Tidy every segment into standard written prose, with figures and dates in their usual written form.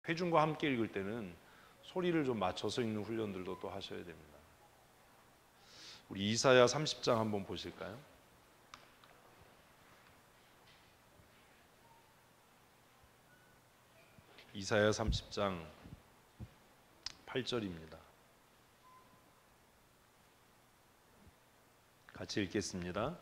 회중과 함께 읽을 때는 소리를 좀 맞춰서 읽는 훈련들도 또 하셔야 됩니다. 우리 이사야 30장 한번 보실까요? 이사야 30장 8절입니다. 같이 읽겠습니다.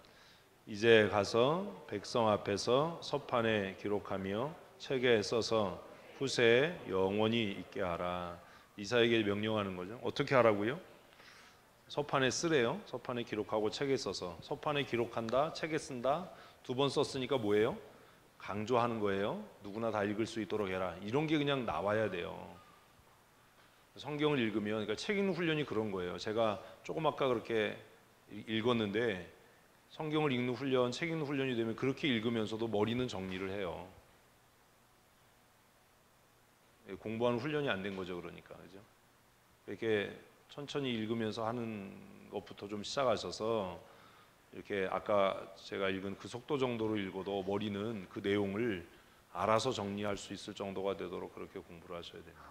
이제 가서 백성 앞에서 서판에 기록하며 책에 써서 후세에 영원히 있게 하라. 이사야에게 명령하는 거죠. 어떻게 하라고요? 서판에 쓰래요. 서판에 기록하고 책에 써서. 서판에 기록한다, 책에 쓴다. 2번 썼으니까 뭐예요? 강조하는 거예요. 누구나 다 읽을 수 있도록 해라. 이런 게 그냥 나와야 돼요. 성경을 읽으면, 그러니까 책 읽는 훈련이 그런 거예요. 제가 조금 아까 그렇게 읽었는데 성경을 읽는 훈련, 책 읽는 훈련이 되면 그렇게 읽으면서도 머리는 정리를 해요. 공부하는 훈련이 안 된 거죠, 그러니까. 그죠? 이렇게 천천히 읽으면서 하는 것부터 좀 시작하셔서 이렇게 아까 제가 읽은 그 속도 정도로 읽어도 머리는 그 내용을 알아서 정리할 수 있을 정도가 되도록 그렇게 공부를 하셔야 됩니다.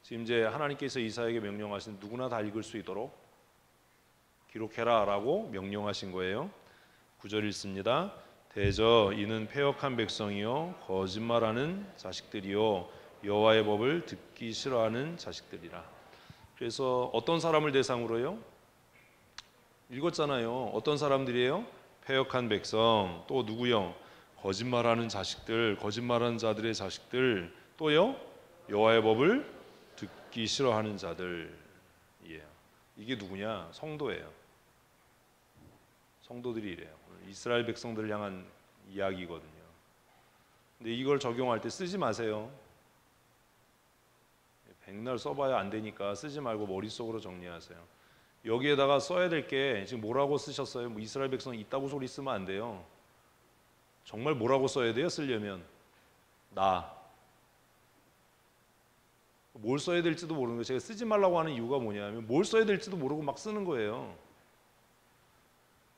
지금 이제 하나님께서 이사야에게 명령하신 누구나 다 읽을 수 있도록 기록해라 라고 명령하신 거예요. 9절 읽습니다. 대저 이는 패역한 백성이요 거짓말하는 자식들이요 여호와의 법을 듣기 싫어하는 자식들이라. 그래서 어떤 사람을 대상으로요? 읽었잖아요. 어떤 사람들이에요? 패역한 백성. 또 누구요? 거짓말하는 자식들, 거짓말하는 자들의 자식들. 또요? 여호와의 법을 듣기 싫어하는 자들이에요. 이게 누구냐? 성도예요. 성도들이 이래요. 이스라엘 백성들을 향한 이야기거든요. 근데 이걸 적용할 때 쓰지 마세요. 백날 써봐야 안 되니까 쓰지 말고 머릿속으로 정리하세요. 여기에다가 써야 될 게 지금 뭐라고 쓰셨어요? 뭐 이스라엘 백성 있다고 소리 쓰면 안 돼요. 정말 뭐라고 써야 돼요? 쓰려면 나. 뭘 써야 될지도 모르는 거예요. 제가 쓰지 말라고 하는 이유가 뭐냐면 뭘 써야 될지도 모르고 막 쓰는 거예요.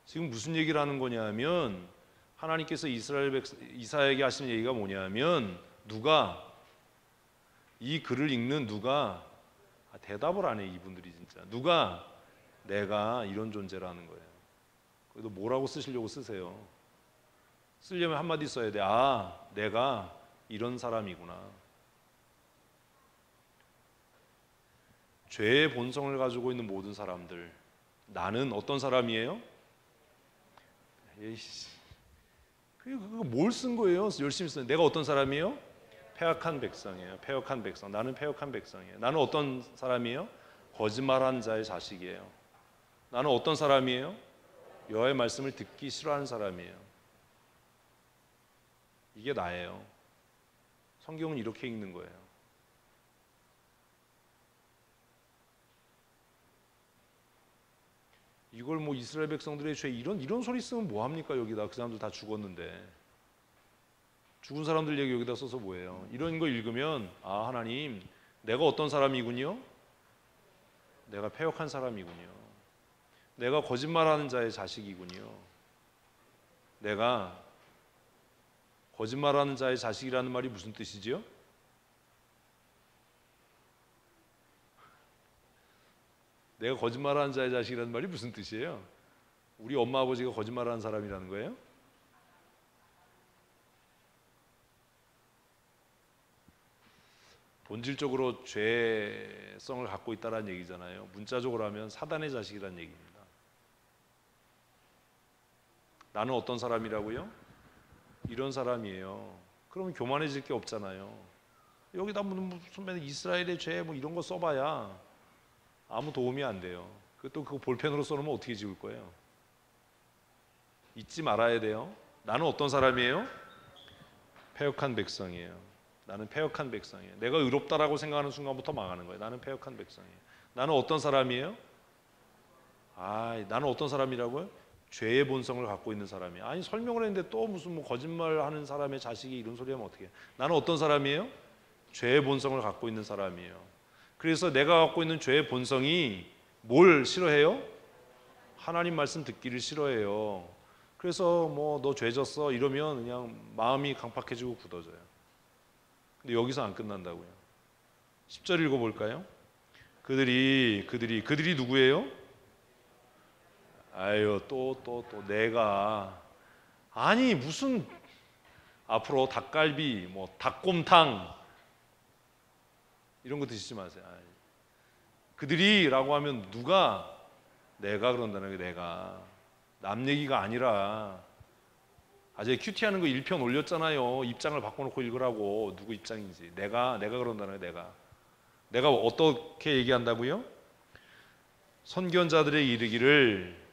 지금 무슨 얘기를 하는 거냐면 하나님께서 이사야에게 하시는 얘기가 뭐냐면 누가 이 글을 읽는 누가 대답을 안 해. 이분들이 진짜 누가 내가 이런 존재라는 거예요. 그래도 뭐라고 쓰시려고 쓰세요. 쓰려면 한마디 써야 돼. 아, 내가 이런 사람이구나. 죄의 본성을 가지고 있는 모든 사람들, 나는 어떤 사람이에요? 에이씨, 그거 뭘 쓴 거예요? 열심히 쓴. 내가 어떤 사람이에요? 패역한 백성이에요. 패역한 백성. 나는 패역한 백성이에요. 나는 어떤 사람이에요? 거짓말한 자의 자식이에요. 나는 어떤 사람이에요? 여호와의 말씀을 듣기 싫어하는 사람이에요. 이게 나예요. 성경은 이렇게 읽는 거예요. 이걸 뭐 이스라엘 백성들의 죄 이런 소리 쓰면 뭐 합니까? 여기다 그 사람들 다 죽었는데 죽은 사람들 얘기 여기다 써서 뭐예요? 이런 거 읽으면 아, 하나님 내가 어떤 사람이군요? 내가 패역한 사람이군요. 내가 거짓말하는 자의 자식이군요. 내가 거짓말하는 자의 자식이라는 말이 무슨 뜻이지요? 내가 거짓말하는 자의 자식이라는 말이 무슨 뜻이에요? 우리 엄마 아버지가 거짓말하는 사람이라는 거예요? 본질적으로 죄성을 갖고 있다는 얘기잖아요. 문자적으로 하면 사단의 자식이라는 얘기입니다. 나는 어떤 사람이라고요? 이런 사람이에요. 그러면 교만해질 게 없잖아요. 여기다 무슨 이스라엘의 죄 뭐 이런 거 써봐야 아무 도움이 안 돼요. 또 그거 볼펜으로 써놓으면 어떻게 지울 거예요? 잊지 말아야 돼요. 나는 어떤 사람이에요? 패역한 백성이에요. 나는 패역한 백성이에요. 내가 의롭다라고 생각하는 순간부터 망하는 거예요. 나는 패역한 백성이에요. 나는 어떤 사람이에요? 나는 어떤 사람이라고요? 죄의 본성을 갖고 있는 사람이에요. 아니 설명을 했는데 또 무슨 뭐 거짓말하는 사람의 자식이 이런 소리 하면 어떻게 해요? 나는 어떤 사람이에요? 죄의 본성을 갖고 있는 사람이에요. 그래서 내가 갖고 있는 죄의 본성이 뭘 싫어해요? 하나님 말씀 듣기를 싫어해요. 그래서 뭐 너 죄 졌어 이러면 그냥 마음이 강팍해지고 굳어져요. 근데 여기서 안 끝난다고요. 10절 읽어볼까요? 그들이 누구예요? 아유, 또 내가. 아니, 무슨 앞으로 닭갈비, 뭐 닭곰탕 이런 거 드시지 마세요. 그들이라고 하면 누가? 내가 그런다는 게, 내가. 남 얘기가 아니라. 아재 큐티하는 거 1편 올렸잖아요. 입장을 바꿔놓고 읽으라고. 누구 입장인지. 내가 그런다는 게, 내가 어떻게 얘기한다고요? 선견자들의 이르기를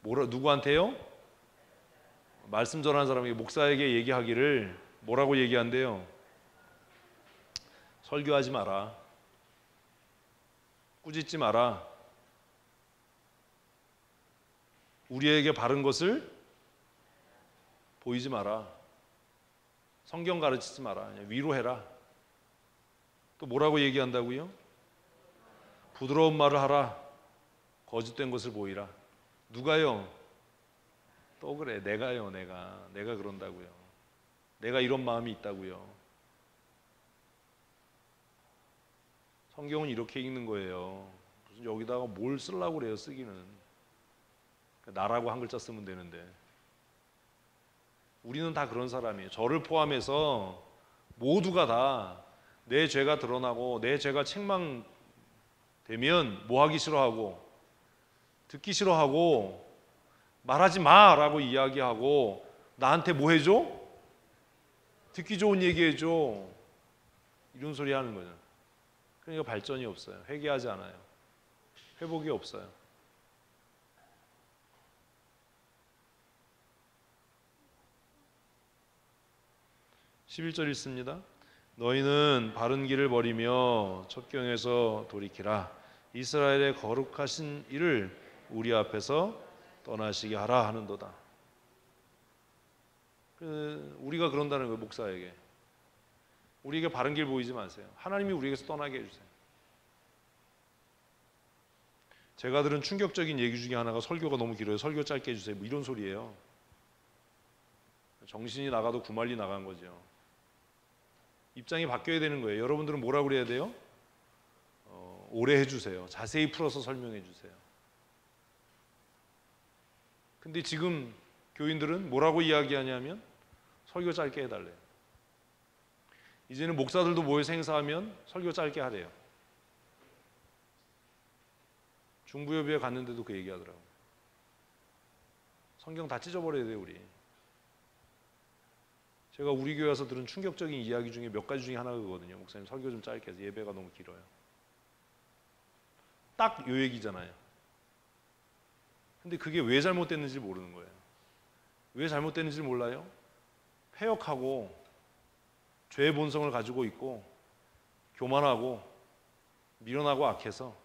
누구한테요? 말씀 전하는 사람에게, 목사에게 얘기하기를 뭐라고 얘기한대요? 설교하지 마라. 꾸짖지 마라. 우리에게 바른 것을 보이지 마라. 성경 가르치지 마라. 그냥 위로해라. 또 뭐라고 얘기한다고요? 부드러운 말을 하라. 거짓된 것을 보이라. 누가요? 또 그래. 내가요. 내가 그런다고요. 내가 이런 마음이 있다고요. 성경은 이렇게 읽는 거예요. 무슨 여기다가 뭘 쓰려고 그래요. 쓰기는. 나라고 한 글자 쓰면 되는데. 우리는 다 그런 사람이에요. 저를 포함해서 모두가 다 내 죄가 드러나고 내 죄가 책망되면 뭐 하기 싫어하고, 듣기 싫어하고, 말하지 마라고 이야기하고, 나한테 뭐 해줘? 듣기 좋은 얘기 해줘. 이런 소리 하는 거죠. 그러니까 발전이 없어요. 회개하지 않아요. 회복이 없어요. (11절) 읽습니다. 너희는 바른 길을 버리며 첩경에서 돌이키라. 이스라엘의 거룩하신 이를 우리 앞에서 떠나시게 하라 하는도다. 우리가 그런다는 거예요. 목사에게. 우리에게 바른 길 보이지 마세요. 하나님이 우리에게서 떠나게 해주세요. 제가 들은 충격적인 얘기 중에 하나가, 설교가 너무 길어요. 설교 짧게 해주세요. 뭐 이런 소리예요. 정신이 나가도 구말리 나간 거죠. 입장이 바뀌어야 되는 거예요. 여러분들은 뭐라고 그래야 돼요? 오래 해주세요. 자세히 풀어서 설명해 주세요. 근데 지금 교인들은 뭐라고 이야기하냐면 설교 짧게 해달래요. 이제는 목사들도 모여서 행사하면 설교 짧게 하래요. 중부여비에 갔는데도 그 얘기하더라고요. 성경 다 찢어버려야 돼요, 우리. 제가 우리 교회 와서 들은 충격적인 이야기 중에 몇 가지 중에 하나가 그거거든요. 목사님 설교 좀 짧게 해서 예배가 너무 길어요. 딱 요 얘기잖아요. 근데 그게 왜 잘못됐는지 모르는 거예요. 왜 잘못됐는지 몰라요? 패역하고 죄의 본성을 가지고 있고 교만하고 미련하고 악해서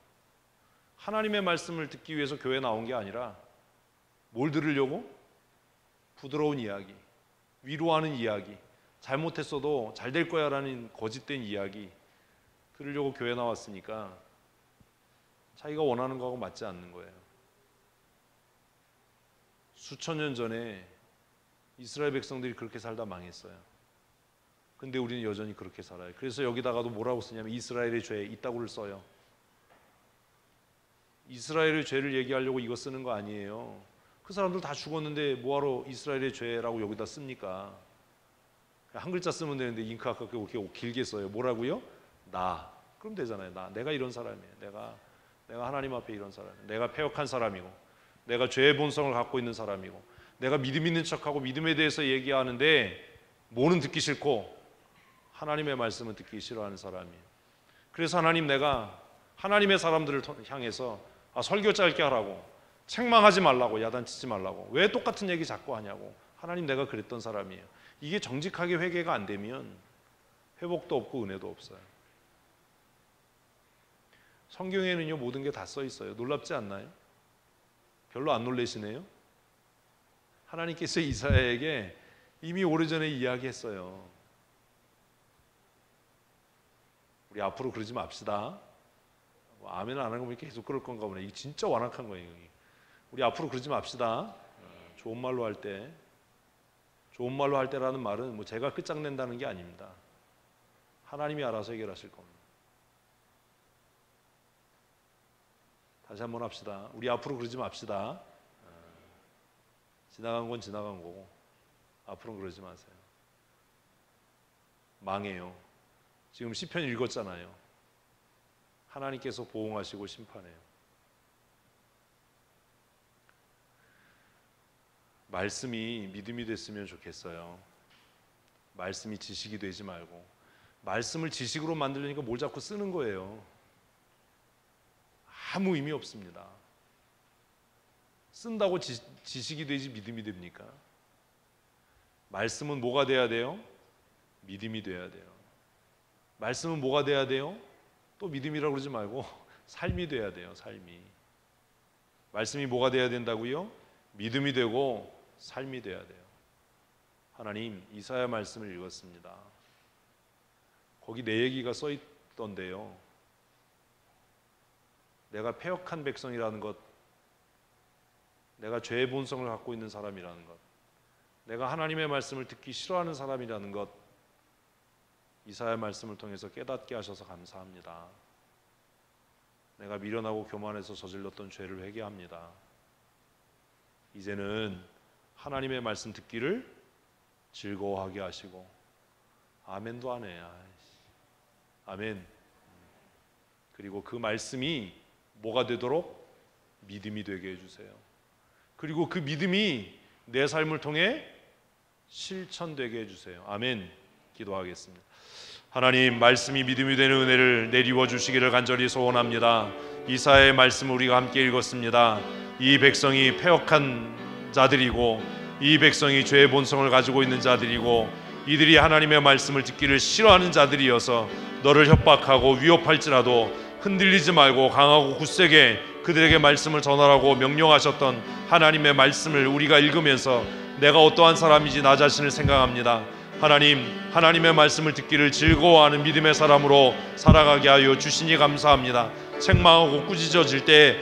하나님의 말씀을 듣기 위해서 교회에 나온 게 아니라 뭘 들으려고? 부드러운 이야기, 위로하는 이야기, 잘못했어도 잘 될 거야 라는 거짓된 이야기 들으려고 교회 나왔으니까 자기가 원하는 거하고 맞지 않는 거예요. 수천 년 전에 이스라엘 백성들이 그렇게 살다 망했어요. 근데 우리는 여전히 그렇게 살아요. 그래서 여기다가도 뭐라고 쓰냐면 이스라엘의 죄 이따구를 써요. 이스라엘의 죄를 얘기하려고 이거 쓰는 거 아니에요. 그 사람들 다 죽었는데 뭐하러 이스라엘의 죄라고 여기다 씁니까? 한 글자 쓰면 되는데 잉크 아까 그렇게 길게 써요. 뭐라고요? 나. 그럼 되잖아요. 내가 이런 사람이에요. 내가 하나님 앞에 이런 사람이에요. 내가 패역한 사람이고, 내가 죄의 본성을 갖고 있는 사람이고, 내가 믿음 있는 척하고 믿음에 대해서 얘기하는데 뭐는 듣기 싫고 하나님의 말씀은 듣기 싫어하는 사람이에요. 그래서 내가 하나님의 사람들을 향해서 설교 짧게 하라고, 책망하지 말라고, 야단치지 말라고, 왜 똑같은 얘기 자꾸 하냐고. 하나님, 내가 그랬던 사람이에요. 이게 정직하게 회개가 안 되면 회복도 없고 은혜도 없어요. 성경에는요 모든 게 다 써 있어요. 놀랍지 않나요? 별로 안 놀라시네요. 하나님께서 이사야에게 이미 오래전에 이야기했어요. 우리 앞으로 그러지 맙시다. 아멘 안 하고 계속 그럴 건가 보네. 이게 진짜 완악한 거예요. 우리 앞으로 그러지 맙시다. 좋은 말로 할 때, 좋은 말로 할 때라는 말은 뭐 제가 끝장낸다는 게 아닙니다. 하나님이 알아서 해결하실 겁니다. 다시 한번 합시다. 우리 앞으로 그러지 맙시다. 지나간 건 지나간 거고 앞으로는 그러지 마세요. 망해요. 지금 시편 읽었잖아요. 하나님께서 보응하시고 심판해요. 말씀이 믿음이 됐으면 좋겠어요. 말씀이 지식이 되지 말고. 말씀을 지식으로 만들려니까 뭘 자꾸 쓰는 거예요. 아무 의미 없습니다. 쓴다고 지식이 되지 믿음이 됩니까? 말씀은 뭐가 돼야 돼요? 믿음이 돼야 돼요. 말씀은 뭐가 돼야 돼요? 또 믿음이라고 그러지 말고 삶이 돼야 돼요. 삶이. 말씀이 뭐가 돼야 된다고요? 믿음이 되고 삶이 돼야 돼요. 하나님, 이사야 말씀을 읽었습니다. 거기 내 얘기가 써 있던데요. 내가 패역한 백성이라는 것, 내가 죄의 본성을 갖고 있는 사람이라는 것, 내가 하나님의 말씀을 듣기 싫어하는 사람이라는 것, 이사야 말씀을 통해서 깨닫게 하셔서 감사합니다. 내가 미련하고 교만해서 저질렀던 죄를 회개합니다. 이제는 하나님의 말씀 듣기를 즐거워하게 하시고, 아멘도 안 해. 아멘. 그리고 그 말씀이 뭐가 되도록? 믿음이 되게 해주세요. 그리고 그 믿음이 내 삶을 통해 실천되게 해주세요. 아멘. 기도하겠습니다. 하나님, 말씀이 믿음이 되는 은혜를 내리워 주시기를 간절히 소원합니다. 이사야의 말씀을 우리가 함께 읽었습니다. 이 백성이 패역한 자들이고, 이 백성이 죄의 본성을 가지고 있는 자들이고, 이들이 하나님의 말씀을 듣기를 싫어하는 자들이어서 너를 협박하고 위협할지라도 흔들리지 말고 강하고 굳세게 그들에게 말씀을 전하라고 명령하셨던 하나님의 말씀을 우리가 읽으면서 내가 어떠한 사람인지 나 자신을 생각합니다. 하나님, 하나님의 말씀을 듣기를 즐거워하는 믿음의 사람으로 살아가게 하여 주시니 감사합니다. 책망하고 꾸짖어질 때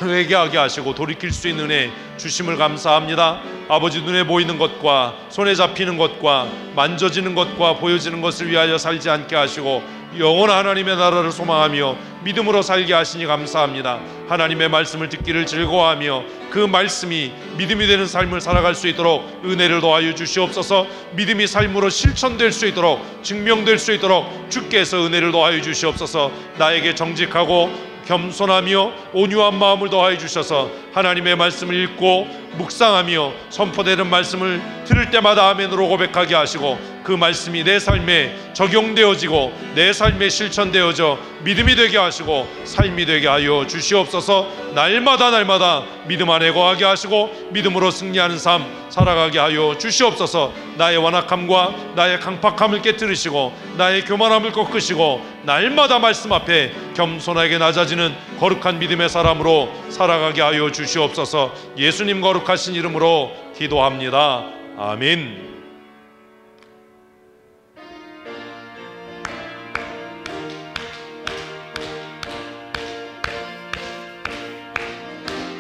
회개하게 하시고 돌이킬 수 있는 은혜 주심을 감사합니다. 아버지, 눈에 보이는 것과 손에 잡히는 것과 만져지는 것과 보여지는 것을 위하여 살지 않게 하시고 영원한 하나님의 나라를 소망하며 믿음으로 살게 하시니 감사합니다. 하나님의 말씀을 듣기를 즐거워하며 그 말씀이 믿음이 되는 삶을 살아갈 수 있도록 은혜를 더하여 주시옵소서. 믿음이 삶으로 실천될 수 있도록, 증명될 수 있도록 주께서 은혜를 더하여 주시옵소서. 나에게 정직하고 겸손하며 온유한 마음을 더하여 주셔서 하나님의 말씀을 읽고 묵상하며 선포되는 말씀을 들을 때마다 아멘으로 고백하게 하시고 그 말씀이 내 삶에 적용되어지고 내 삶에 실천되어져 믿음이 되게 하시고 삶이 되게 하여 주시옵소서. 날마다 믿음 안에 거하게 하시고 믿음으로 승리하는 삶 살아가게 하여 주시옵소서. 나의 완악함과 나의 강팍함을 깨뜨리시고 나의 교만함을 꺾으시고 날마다 말씀 앞에 겸손하게 낮아지는 거룩한 믿음의 사람으로 살아가게 하여 주시옵소서. 예수님 거룩하신 이름으로 기도합니다. 아멘.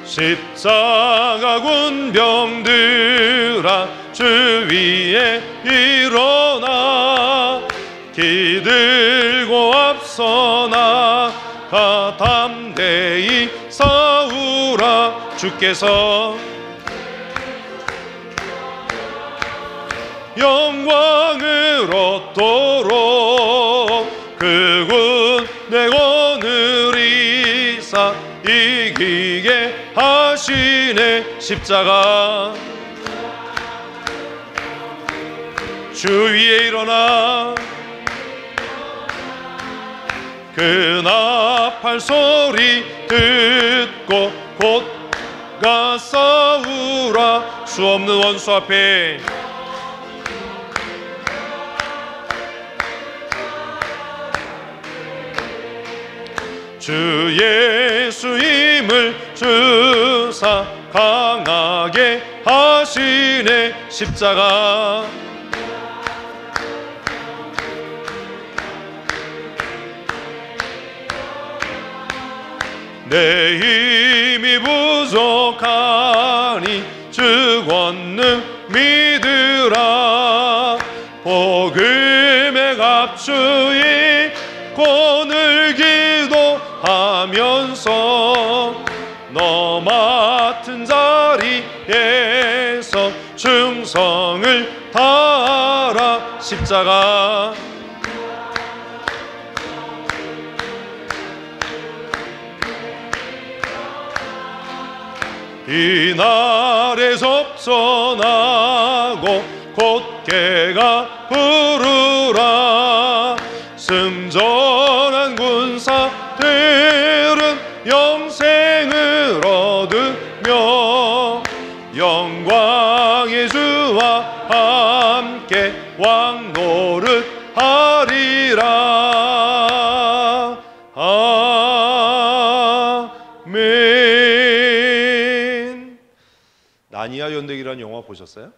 십자가 군병들아 주 위에 일어나 기들고 앞서 나가 담대히 싸우라. 주께서 영광을 얻도록 그군 내 오늘 이사 이기게 하시네. 십자가 주 위에 일어나 그 나팔 소리 듣고 곧 가 싸우라. 수 없는 원수 앞에 주 예수 힘을 주사 강하게 하시네. 십자가 내 힘이 부족하니 주 권능 믿으라. 복음의 갑주의 권을 기도하면서 너 맡은 자리에서 충성을 다하라. 십자가 이날에 접선하고 곧게가 부르라. 승전한 군사들은 영생을 얻으며 영광의 주와 함께 왕노릇 하리라. 아멘. 나니아 연대기라는 영화 보셨어요?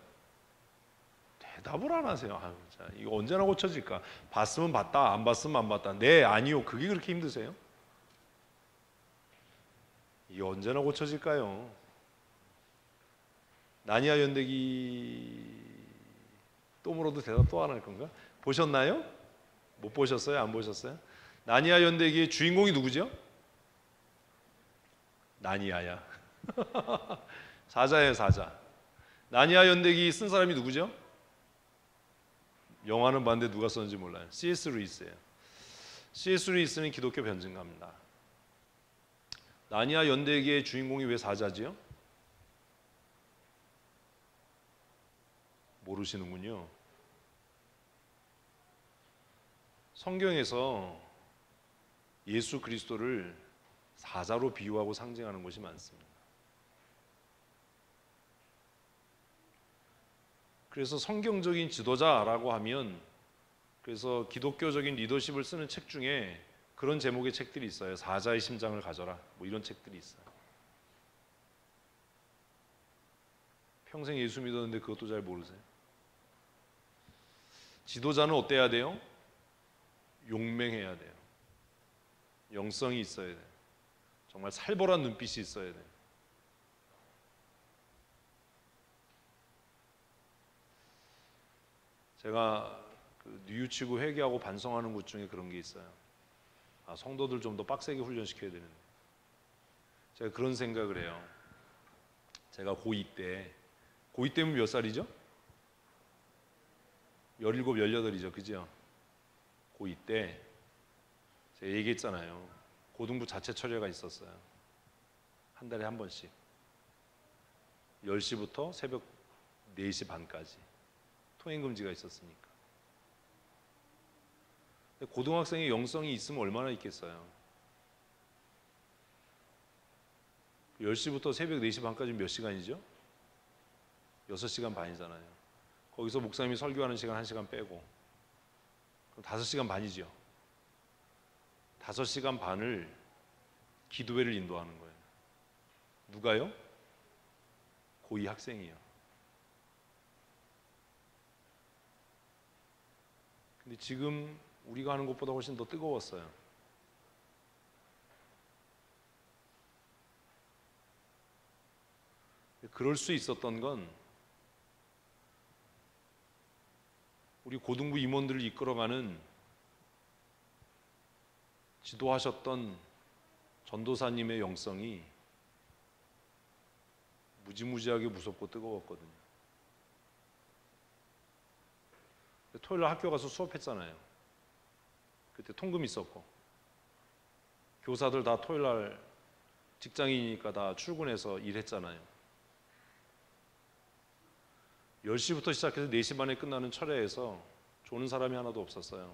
대답을 안 하세요. 아유, 자, 이거 언제나 고쳐질까? 봤으면 봤다, 안 봤으면 안 봤다. 네, 아니요. 그게 그렇게 힘드세요? 이게 언제나 고쳐질까요? 나니아 연대기 또 물어도 대답 또 안 할 건가? 보셨나요? 못 보셨어요? 안 보셨어요? 나니아 연대기의 주인공이 누구죠? 나니아야. 사자예요, 사자. 나니아 연대기 쓴 사람이 누구죠? 영화는 봤는데 누가 썼는지 몰라요. C.S. 루이스예요. C.S. 루이스는 기독교 변증가입니다. 나니아 연대기의 주인공이 왜 사자지요? 모르시는군요. 성경에서 예수 그리스도를 사자로 비유하고 상징하는 것이 많습니다. 그래서 성경적인 지도자라고 하면, 그래서 기독교적인 리더십을 쓰는 책 중에 그런 제목의 책들이 있어요. 사자의 심장을 가져라, 뭐 이런 책들이 있어요. 평생 예수 믿었는데 그것도 잘 모르세요? 지도자는 어때야 돼요? 용맹해야 돼요. 영성이 있어야 돼요. 정말 살벌한 눈빛이 있어야 돼요. 제가 뉘우치고 회개하고 반성하는 것 중에 그런 게 있어요. 아, 성도들 좀 더 빡세게 훈련시켜야 되는데. 제가 그런 생각을 해요. 제가 고2 때면 몇 살이죠? 17, 18이죠. 그죠? 고2 때 제가 얘기했잖아요. 고등부 자체 철회가 있었어요. 한 달에 한 번씩 10시부터 새벽 4시 반까지 통행금지가 있었으니까. 고등학생의 영성이 있으면 얼마나 있겠어요. 10시부터 새벽 4시 반까지 몇 시간이죠? 6시간 반이잖아요. 거기서 목사님이 설교하는 시간 1시간 빼고 그럼 5시간 반이죠. 5시간 반을 기도회를 인도하는 거예요. 누가요? 고2 학생이요. 근데 지금 우리가 하는 것보다 훨씬 더 뜨거웠어요. 그럴 수 있었던 건 우리 고등부 임원들을 이끌어가는 지도하셨던 전도사님의 영성이 무지무지하게 무섭고 뜨거웠거든요. 토요일 학교 가서 수업했잖아요. 그때 통금 있었고 교사들 다 토요일 날 직장인이니까 다 출근해서 일했잖아요. 10시부터 시작해서 4시 반에 끝나는 철회에서 조는 사람이 하나도 없었어요.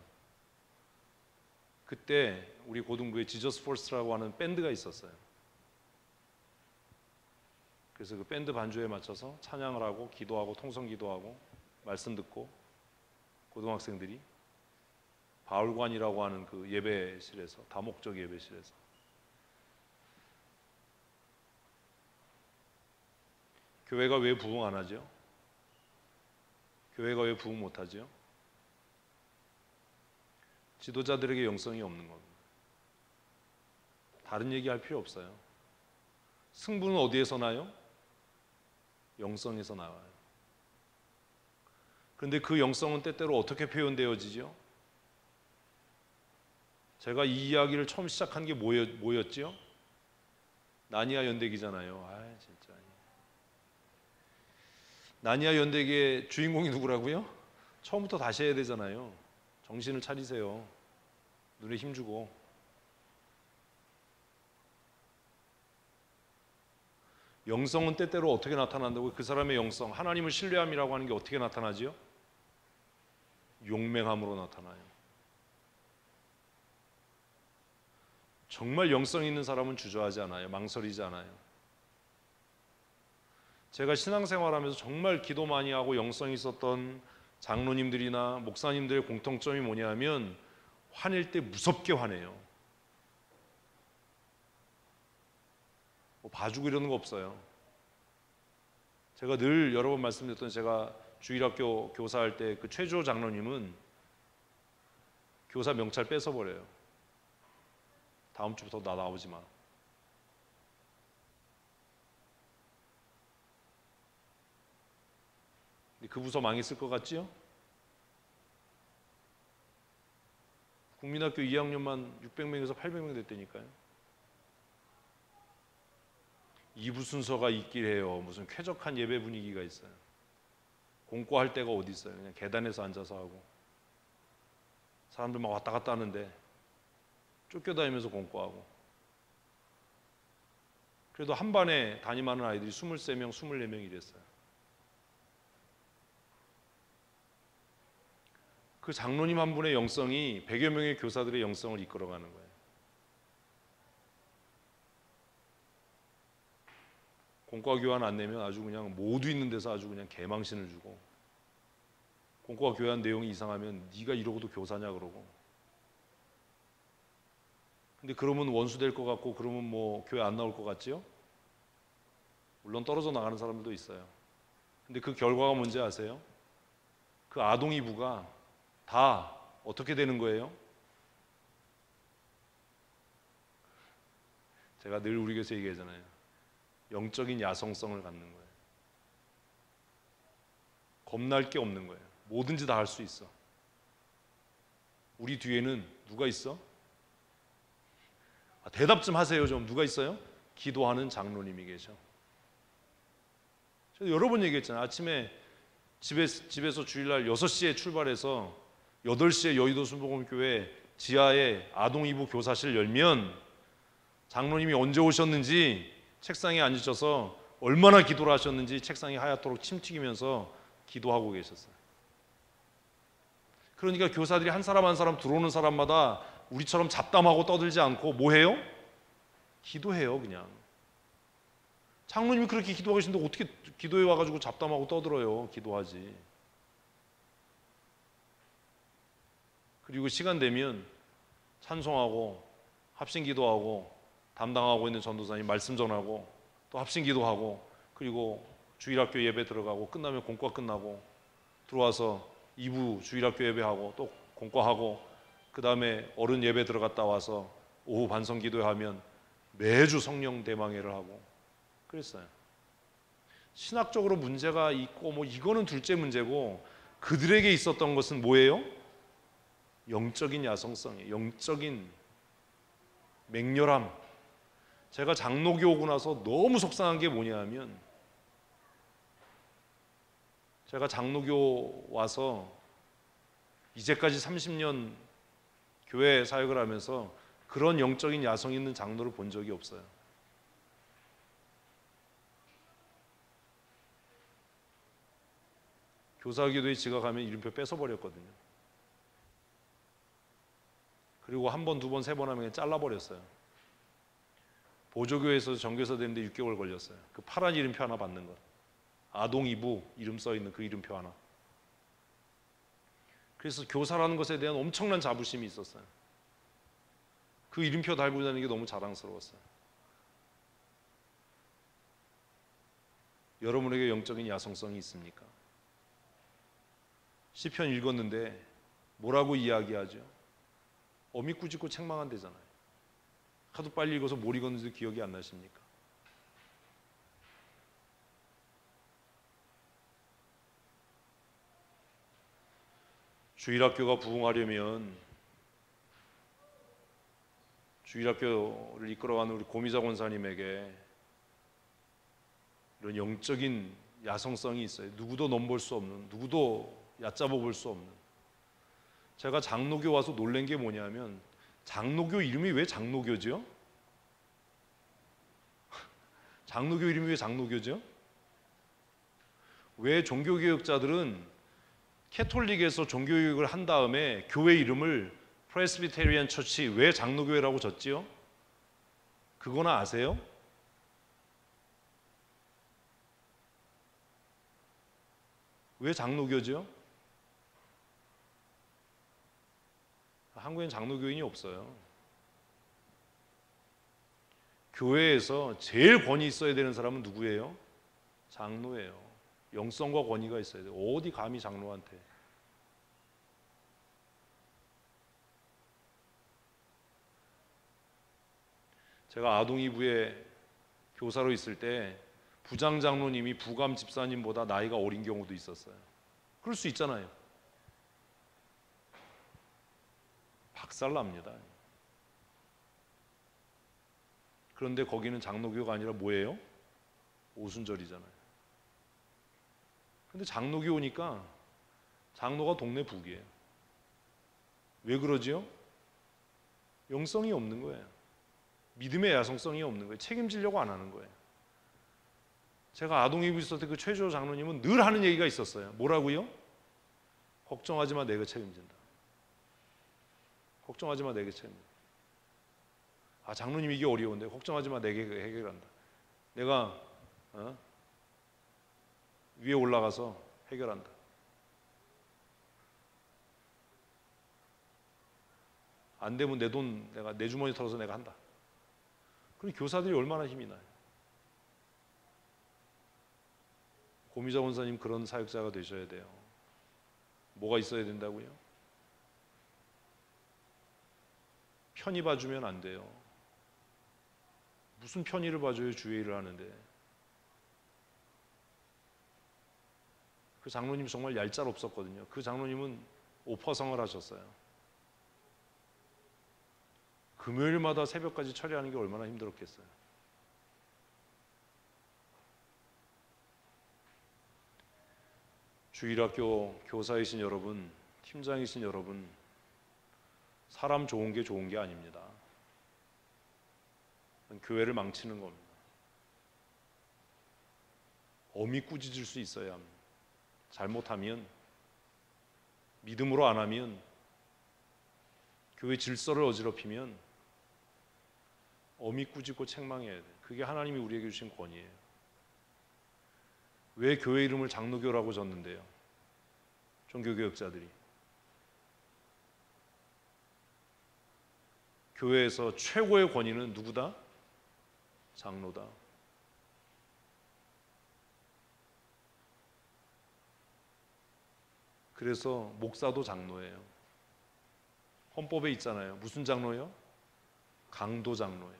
그때 우리 고등부에 지저스 포스라고 하는 밴드가 있었어요. 그래서 그 밴드 반주에 맞춰서 찬양을 하고 기도하고 통성기도하고 말씀 듣고 고등학생들이 바울관이라고 하는 그 예배실에서, 다목적 예배실에서 교회가 왜 부흥 안 하죠? 교회가 왜 부흥 못 하죠? 지도자들에게 영성이 없는 겁니다. 다른 얘기할 필요 없어요. 승부는 어디에서 나요? 영성에서 나와요. 그런데 그 영성은 때때로 어떻게 표현되어지죠? 제가 이 이야기를 처음 시작한 게 뭐였죠? 나니아 연대기잖아요. 아 진짜. 나니아 연대기의 주인공이 누구라고요? 처음부터 다시 해야 되잖아요. 정신을 차리세요. 눈에 힘주고. 영성은 때때로 어떻게 나타난다고? 그 사람의 영성, 하나님을 신뢰함이라고 하는 게 어떻게 나타나지요? 용맹함으로 나타나요. 정말 영성 있는 사람은 주저하지 않아요. 망설이지 않아요. 제가 신앙생활하면서 정말 기도 많이 하고 영성 있었던 장로님들이나 목사님들의 공통점이 뭐냐면 화낼 때 무섭게 화내요. 뭐 봐주고 이러는 거 없어요. 제가 늘 여러 번 말씀드렸던, 제가 주일학교 교사할 때 그 최주호 장로님은 교사 명찰 뺏어버려요. 다음 주부터 나 나오지 마. 근데 그 부서 망했을 것 같지요? 국민학교 2학년만 600명에서 800명 됐다니까요. 2부 순서가 있길 해요. 무슨 쾌적한 예배 분위기가 있어요. 공과할 데가 어디 있어요. 그냥 계단에서 앉아서 하고 사람들 막 왔다 갔다 하는데 쫓겨다니면서 공과하고. 그래도 한 반에 담임하는 아이들이 23명, 24명 이랬어요. 그 장로님 한 분의 영성이 100여 명의 교사들의 영성을 이끌어가는 거예요. 공과 교환 안 내면 아주 그냥 모두 있는 데서 아주 그냥 개망신을 주고, 공과 교환 내용이 이상하면 네가 이러고도 교사냐 그러고. 근데 그러면 원수 될 것 같고, 그러면 뭐 교회 안 나올 것 같지요? 물론 떨어져 나가는 사람들도 있어요. 근데 그 결과가 뭔지 아세요? 그 아동이부가 다 어떻게 되는 거예요? 제가 늘 우리 교회에서 얘기하잖아요. 영적인 야성성을 갖는 거예요. 겁날 게 없는 거예요. 뭐든지 다 할 수 있어. 우리 뒤에는 누가 있어? 대답 좀 하세요. 좀 누가 있어요? 기도하는 장로님이 계셔. 제가 여러 번 얘기했잖아요. 아침에 집에서 주일날 6시에 출발해서 8시에 여의도 순복음교회 지하에 아동이부 교사실 열면 장로님이 언제 오셨는지 책상에 앉으셔서 얼마나 기도를 하셨는지 책상이 하얗도록 침 튀기면서 기도하고 계셨어요. 그러니까 교사들이 한 사람 한 사람 들어오는 사람마다 우리처럼 잡담하고 떠들지 않고 뭐 해요? 기도해요. 그냥. 장로님이 그렇게 기도하고 계신데 어떻게 기도에 와가지고 잡담하고 떠들어요. 기도하지. 그리고 시간 되면 찬송하고 합심기도하고 담당하고 있는 전도사님 말씀 전하고 또 합심기도하고, 그리고 주일학교 예배 들어가고 끝나면 공과 끝나고 들어와서 2부 주일학교 예배하고 또 공과하고, 그 다음에 어른 예배 들어갔다 와서 오후 반성기도하면 매주 성령 대망회를 하고 그랬어요. 신학적으로 문제가 있고 뭐 이거는 둘째 문제고, 그들에게 있었던 것은 뭐예요? 영적인 야성성이에요. 영적인 맹렬함. 제가 장로교 오고 나서 너무 속상한 게 뭐냐면, 제가 장로교 와서 이제까지 30년 교회 사역을 하면서 그런 영적인 야성 있는 장로를 본 적이 없어요. 교사기도에 지각하면 이름표 뺏어버렸거든요. 그리고 한 번, 두 번, 세 번 하면 잘라버렸어요. 보조교회에서 정교사 되는데 6개월 걸렸어요. 그 파란 이름표 하나 받는 것. 아동이부 이름 써있는 그 이름표 하나. 그래서 교사라는 것에 대한 엄청난 자부심이 있었어요. 그 이름표 달고 다니는 게 너무 자랑스러웠어요. 여러분에게 영적인 야성성이 있습니까? 시편 읽었는데 뭐라고 이야기하죠? 어미 꾸짖고 책망한대잖아요. 하도 빨리 읽어서 뭘 읽었는지도 기억이 안 나십니까? 주일학교가 부흥하려면 주일학교를 이끌어가는 우리 고미자 권사님에게 이런 영적인 야성성이 있어요. 누구도 넘볼 수 없는, 누구도 얕잡아 볼 수 없는. 제가 장로교 와서 놀란 게 뭐냐면, 장로교 이름이 왜 장로교죠? 장로교 이름이 왜 장로교죠? 왜 종교개혁자들은 캐톨릭에서 종교개혁을 한 다음에 교회 이름을 프레스비테리안 처치, 왜 장로교회라고 졌지요? 그거나 아세요? 왜 장로교죠? 한국엔 장로교인이 없어요. 교회에서 제일 권위 있어야 되는 사람은 누구예요? 장로예요. 영성과 권위가 있어야 돼요. 어디 감히 장로한테. 제가 아동이부에 교사로 있을 때 부장 장로님이 부감 집사님보다 나이가 어린 경우도 있었어요. 그럴 수 있잖아요. 박살납니다. 그런데 거기는 장로교가 아니라 뭐예요? 오순절이잖아요. 근데 장로교 오니까 장로가 동네 북이에요. 왜 그러지요? 영성이 없는 거예요. 믿음의 야성성이 없는 거예요. 책임지려고 안 하는 거예요. 제가 아동이부 있을 때 그 최주호 장로님은 늘 하는 얘기가 있었어요. 뭐라고요? 걱정하지 마, 내가 책임진다. 걱정하지 마, 내가 책임진다. 아, 장로님 이게 어려운데 걱정하지 마, 내가 해결한다. 내가 위에 올라가서 해결한다. 안 되면 내 돈 내가 내 주머니 털어서 내가 한다. 그럼 교사들이 얼마나 힘이 나요. 고미자 원사님 그런 사역자가 되셔야 돼요. 뭐가 있어야 된다고요? 편히 봐주면 안 돼요. 무슨 편의를 봐줘요, 주의 일을 하는데. 그 장로님 정말 얄짤없었거든요. 그 장로님은 오퍼성을 하셨어요. 금요일마다 새벽까지 처리하는 게 얼마나 힘들었겠어요. 주일학교 교사이신 여러분, 팀장이신 여러분, 사람 좋은 게 좋은 게 아닙니다. 교회를 망치는 겁니다. 엄히 꾸짖을 수 있어야 합니다. 잘못하면, 믿음으로 안 하면, 교회 질서를 어지럽히면 엄히 꾸짖고 책망해야 돼요. 그게 하나님이 우리에게 주신 권위예요. 왜 교회 이름을 장로교라고 졌는데요? 종교개혁자들이. 교회에서 최고의 권위는 누구다? 장로다. 그래서 목사도 장로예요. 헌법에 있잖아요. 무슨 장로요? 강도 장로예요.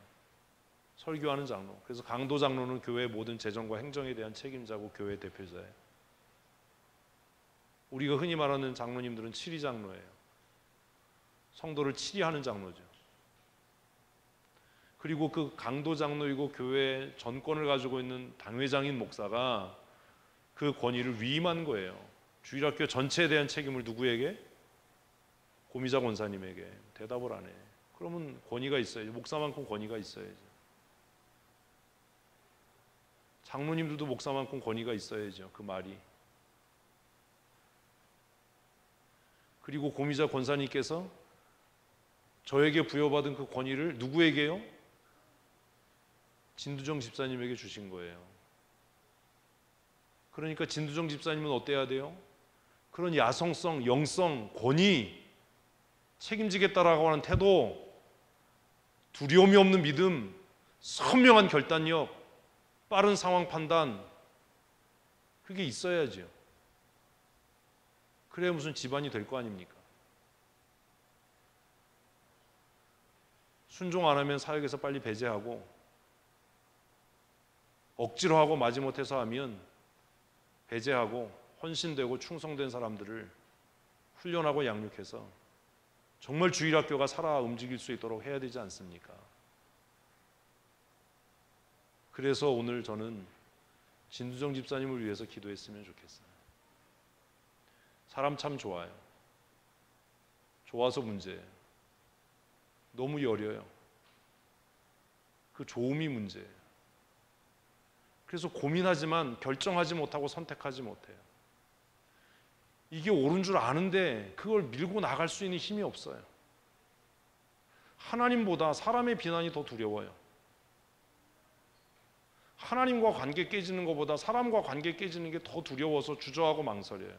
설교하는 장로. 그래서 강도 장로는 교회의 모든 재정과 행정에 대한 책임자고 교회 대표자예요. 우리가 흔히 말하는 장로님들은 치리 장로예요. 성도를 치리하는 장로죠. 그리고 그 강도 장로이고 교회 전권을 가지고 있는 당회장인 목사가 그 권위를 위임한 거예요. 주일학교 전체에 대한 책임을 누구에게? 고미자 권사님에게. 대답을 안 해. 그러면 권위가 있어야죠. 목사만큼 권위가 있어야죠. 장로님들도 목사만큼 권위가 있어야죠. 그 말이. 그리고 고미자 권사님께서 저에게 부여받은 그 권위를 누구에게요? 진두정 집사님에게 주신 거예요. 그러니까 진두정 집사님은 어때야 돼요? 그런 야성성, 영성, 권위, 책임지겠다라고 하는 태도, 두려움이 없는 믿음, 선명한 결단력, 빠른 상황 판단, 그게 있어야죠. 그래야 무슨 집안이 될 거 아닙니까? 순종 안 하면 사역에서 빨리 배제하고, 억지로 하고 마지못해서 하면 배제하고 헌신되고 충성된 사람들을 훈련하고 양육해서 정말 주일학교가 살아 움직일 수 있도록 해야 되지 않습니까? 그래서 오늘 저는 진두정 집사님을 위해서 기도했으면 좋겠어요. 사람 참 좋아요. 좋아서 문제예요. 너무 여려요. 그 좋음이 문제예요. 그래서 고민하지만 결정하지 못하고 선택하지 못해요. 이게 옳은 줄 아는데 그걸 밀고 나갈 수 있는 힘이 없어요. 하나님보다 사람의 비난이 더 두려워요. 하나님과 관계 깨지는 것보다 사람과 관계 깨지는 게 더 두려워서 주저하고 망설여요.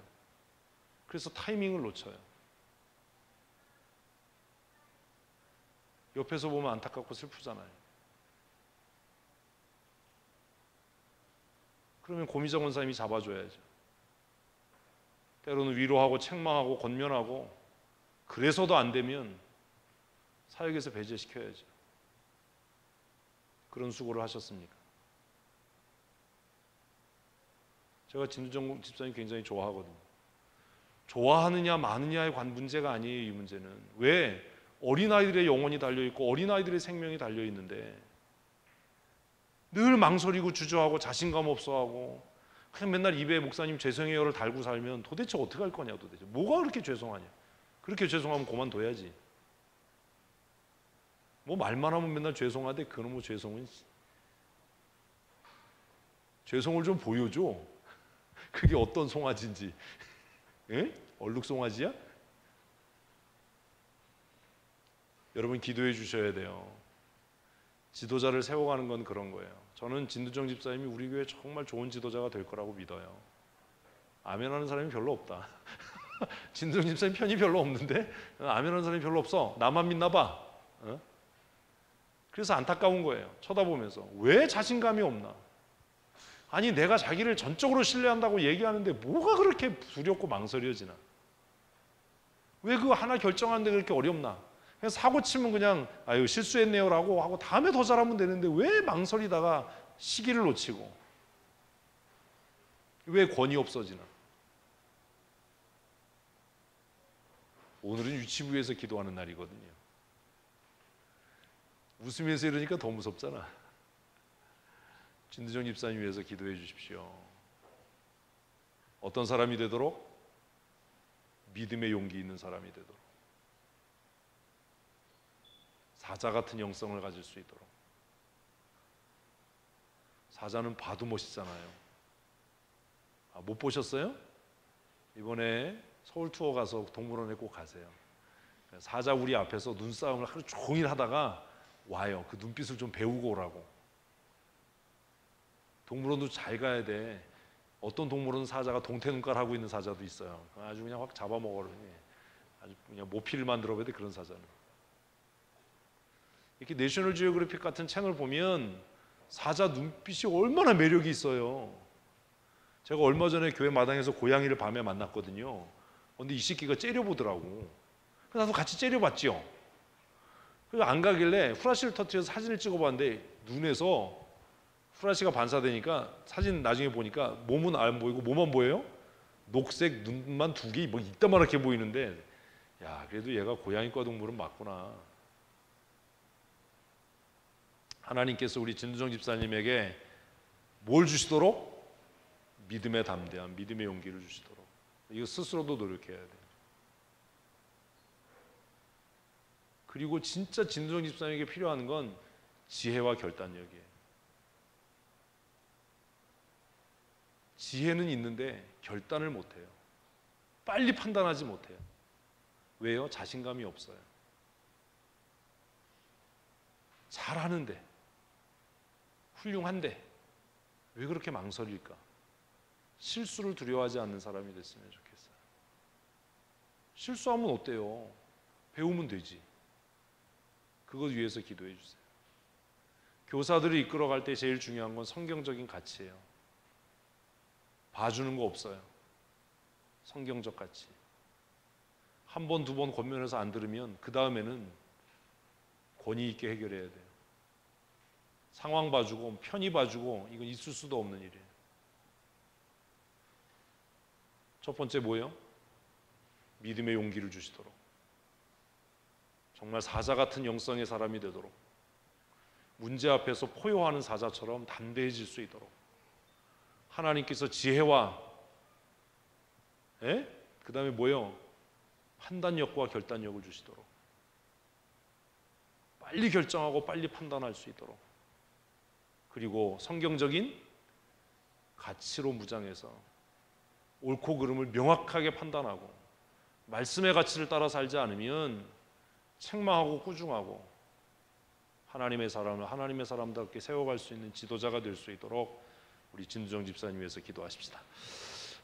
그래서 타이밍을 놓쳐요. 옆에서 보면 안타깝고 슬프잖아요. 그러면 고미정 원사님이 잡아줘야죠. 때로는 위로하고 책망하고 권면하고, 그래서도 안 되면 사역에서 배제시켜야죠. 그런 수고를 하셨습니까? 제가 진두정 집사님 굉장히 좋아하거든요. 좋아하느냐 마느냐의 문제가 아니에요. 이 문제는 왜 어린아이들의 영혼이 달려있고 어린아이들의 생명이 달려있는데 늘 망설이고 주저하고 자신감 없어하고 그냥 맨날 입에 목사님 죄송해요를 달고 살면 도대체 어떻게 할 거냐. 도대체 뭐가 그렇게 죄송하냐. 그렇게 죄송하면 그만둬야지. 뭐 말만 하면 맨날 죄송하대. 그놈의 죄송은 죄송을 좀 보여줘. 그게 어떤 송아지인지. 예? 얼룩송아지야? 여러분 기도해 주셔야 돼요. 지도자를 세워가는 건 그런 거예요. 저는 진두정 집사님이 우리 교회 정말 좋은 지도자가 될 거라고 믿어요. 아멘하는 사람이 별로 없다. 진두정 집사님 편이 별로 없는데 아멘하는 사람이 별로 없어. 나만 믿나 봐. 어? 그래서 안타까운 거예요. 쳐다보면서 왜 자신감이 없나. 아니 내가 자기를 전적으로 신뢰한다고 얘기하는데 뭐가 그렇게 두렵고 망설여지나. 왜 그거 하나 결정하는데 그렇게 어렵나. 그냥 사고 치면 그냥 아유 실수했네요라고 하고 다음에 더 잘하면 되는데 왜 망설이다가 시기를 놓치고, 왜 권위 없어지나. 오늘은 유치부에서 기도하는 날이거든요. 웃으면서 이러니까 더 무섭잖아. 진두정 집사님 위해서 기도해 주십시오. 어떤 사람이 되도록? 믿음의 용기 있는 사람이 되도록, 사자 같은 영성을 가질 수 있도록. 사자는 봐도 멋있잖아요. 못 보셨어요? 이번에 서울 투어 가서 동물원에 꼭 가세요. 사자 우리 앞에서 눈싸움을 하루 종일 하다가 와요. 그 눈빛을 좀 배우고 오라고. 동물원도 잘 가야 돼. 어떤 동물원은 사자가 동태 눈깔 하고 있는 사자도 있어요. 아주 그냥 확 잡아먹으려니 아주 그냥 모피를 만들어봐야 돼. 그런 사자는. 이렇게 내셔널 지오그래픽 같은 채널 보면 사자 눈빛이 얼마나 매력이 있어요. 제가 얼마 전에 교회 마당에서 고양이를 밤에 만났거든요. 근데 이 새끼가 째려보더라고. 그래서 나도 같이 째려봤죠. 그래서 안 가길래 후라시를 터뜨려서 사진을 찍어봤는데 눈에서 후라시가 반사되니까 사진 나중에 보니까 몸은 안 보이고 뭐만 보여요? 녹색 눈만 두 개 뭐 이따만하게 보이는데, 야 그래도 얘가 고양이과 동물은 맞구나. 하나님께서 우리 진두정 집사님에게 뭘 주시도록? 믿음의 담대함, 믿음의 용기를 주시도록. 이거 스스로도 노력해야 돼요. 그리고 진짜 진두정 집사님에게 필요한 건 지혜와 결단력이에요. 지혜는 있는데 결단을 못해요. 빨리 판단하지 못해요. 왜요? 자신감이 없어요. 잘하는데, 훌륭한데 왜 그렇게 망설일까? 실수를 두려워하지 않는 사람이 됐으면 좋겠어요. 실수하면 어때요? 배우면 되지. 그것 위해서 기도해 주세요. 교사들을 이끌어갈 때 제일 중요한 건 성경적인 가치예요. 봐주는 거 없어요. 성경적 가치. 한 번, 두 번 권면해서 안 들으면 그 다음에는 권위 있게 해결해야 돼요. 상황 봐주고 편히 봐주고 이건 있을 수도 없는 일이에요. 첫 번째 뭐예요? 믿음의 용기를 주시도록. 정말 사자 같은 영성의 사람이 되도록, 문제 앞에서 포효하는 사자처럼 담대해질 수 있도록 하나님께서 지혜와 그 다음에 뭐요? 판단력과 결단력을 주시도록, 빨리 결정하고 빨리 판단할 수 있도록, 그리고 성경적인 가치로 무장해서 옳고 그름을 명확하게 판단하고 말씀의 가치를 따라 살지 않으면 책망하고 꾸중하고 하나님의 사람을 하나님의 사람답게 세워갈 수 있는 지도자가 될 수 있도록 우리 진두정 집사님 위해서 기도하십시다.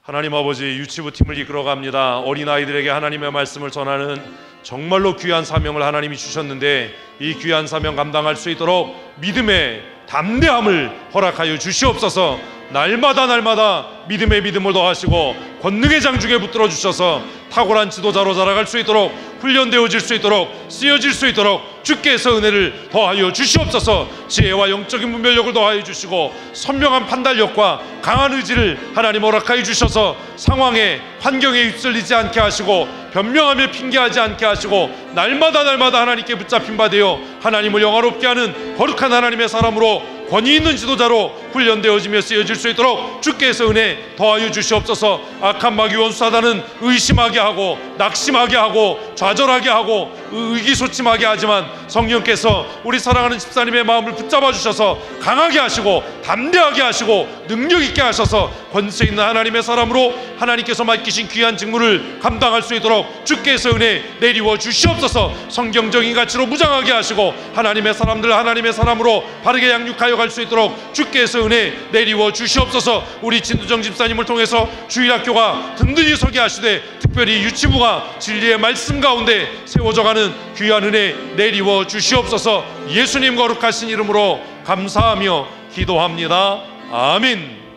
하나님 아버지, 유치부 팀을 이끌어갑니다. 어린아이들에게 하나님의 말씀을 전하는 정말로 귀한 사명을 하나님이 주셨는데 이 귀한 사명 감당할 수 있도록 믿음의 담대함을 허락하여 주시옵소서. 날마다 믿음의 믿음을 더하시고 권능의 장중에 붙들어 주셔서 탁월한 지도자로 자라갈 수 있도록, 훈련되어질 수 있도록, 쓰여질 수 있도록 주께서 은혜를 더하여 주시옵소서. 지혜와 영적인 분별력을 더하여 주시고 선명한 판단력과 강한 의지를 하나님 허락하여 주셔서 상황에, 환경에 휩쓸리지 않게 하시고 변명하며 핑계하지 않게 하시고 날마다 하나님께 붙잡힌 바 되어 하나님을 영화롭게 하는 거룩한 하나님의 사람으로 권위 있는 지도자로 훈련되어지며 쓰여질 수 있도록 주께서 은혜 더하여 주시옵소서. 악한 마귀 원수사단은 의심하게 하고 낙심하게 하고 좌절하게 하고 의기소침하게 하지만 성령께서 우리 사랑하는 집사님의 마음을 붙잡아 주셔서 강하게 하시고 담대하게 하시고 능력 있게 하셔서 권세 있는 하나님의 사람으로 하나님께서 맡기신 귀한 직무를 감당할 수 있도록 주께서 은혜 내리워 주시옵소서. 성경적인 가치로 무장하게 하시고 하나님의 사람들 하나님의 사람으로 바르게 양육하여 갈 수 있도록 주께서 은혜 내리워 주시옵소서. 우리 진두정 집사님을 통해서 주일학교가 든든히 서게 하시되 특별히 유치부가 진리의 말씀 가운데 세워져가는 귀한 은혜 내리워 주시옵소서. 예수님 거룩하신 이름으로 감사하며 기도합니다. 아멘.